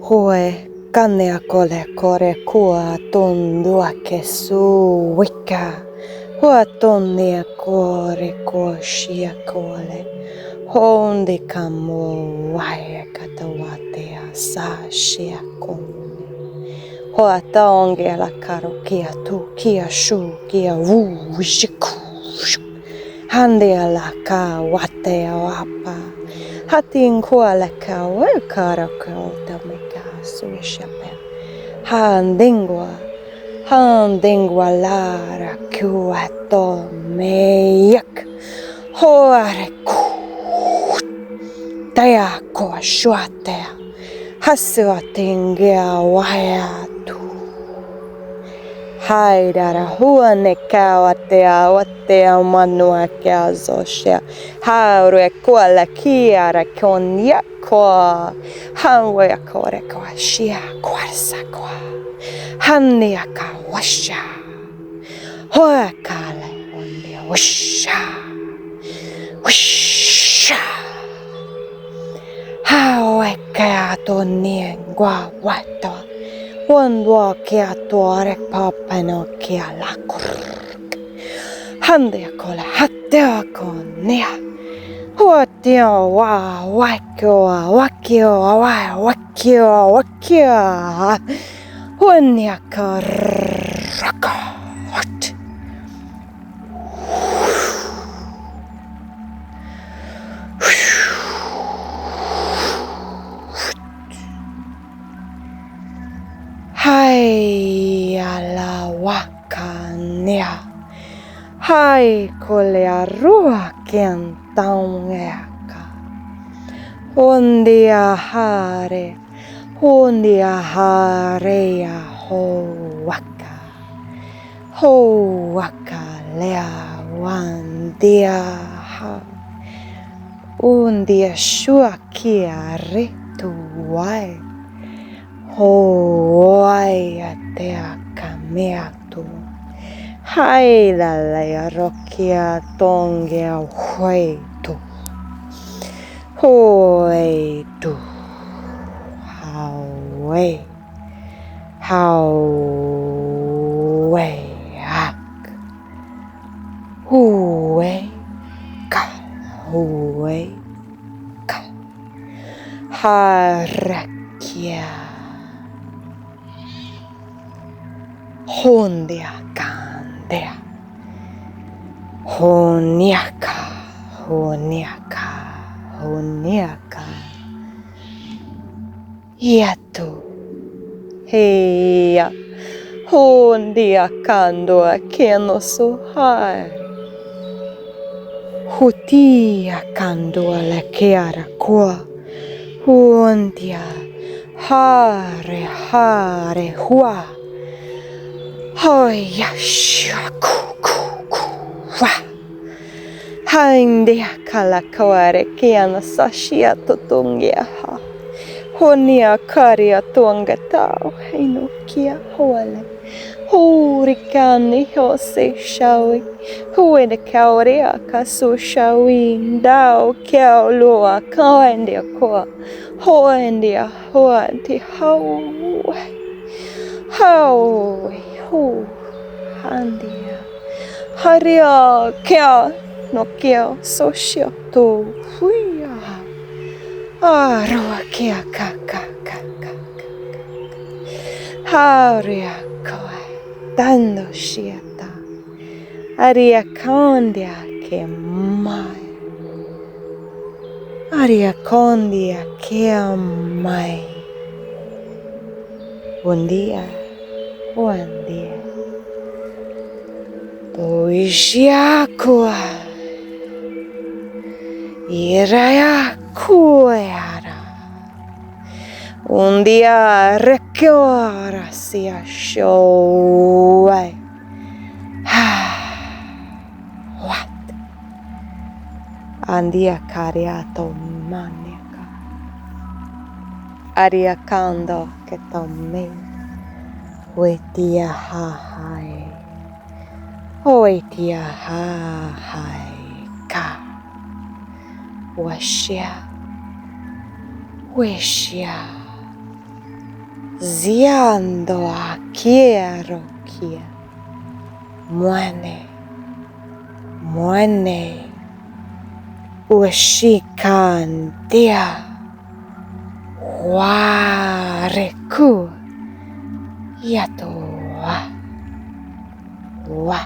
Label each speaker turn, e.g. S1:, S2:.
S1: Hoe kanea kole kore kua tundua ke su wika. Hua tonia kore koshia kole. Honde kamo wae katawatea sa shia kone. Hoa taonge la karo kia tu kia shu kia wu wishiku. Hande ala ka watea wapa. Hatin kuala ka wakara ka otameka suishape. Handingwa lara kuato meyak. Hoare ku. Taya ko shuatea. Hasua tingia wayatu. Haidara huane watea manua kia zoshia. Haure kuala kiara konya kwa. Hanwe kore kwa shia kwarsa kwa. Hania ka washa. Hoa kale ondia washa. Washa. Hawe kia tonien gwa wato. Wandwa kia tuare papano kia lakur. Hande kola hatea konia. Huatia wa wakio Huania karakot. Hai ala wakania. Hai kolea rua kiantaungeaka. Hondia hare ya hoaka. Hoaka lea wandia ha. Undia shua kia rituai. Hoai atea kameatu. Hai la la rokia tongea huetu. Huetu. Haue. Haue ak. Hue kal. Hue kal. Harakia. Hondia kandea. Honiaka. Yatu. Heya. Hondia kandoa kenosu hai. Hutia kandoa la kiara kwa. Hondia. Hare hua. Hoya shakukukuwa. Haindia kalakaware kiana sashia tutungia ha. Honia karia tuanga tau heino kia hoale. Hurikani hose shawi. Huene kaurea kasu shawi. Dao kiao lua kaendia kwa. Hoendia hoanti hau. Hau. Handia. Haria kia no kia soshia to huia. Arua kia kaka. Haria koe. Dando shiata. Aria kondia ke mai. Aria kondia ke mai. Buen día. Boishiakua. Irayakuera. Un día rekiora sia show. What? Andia cariato maniaca. Ariacando che tommi. Wetia hahai. Wetia hahai ka. Washia. ziando a quiero kia. Muene, muene, ushikandia, wareku, yato wa, wa,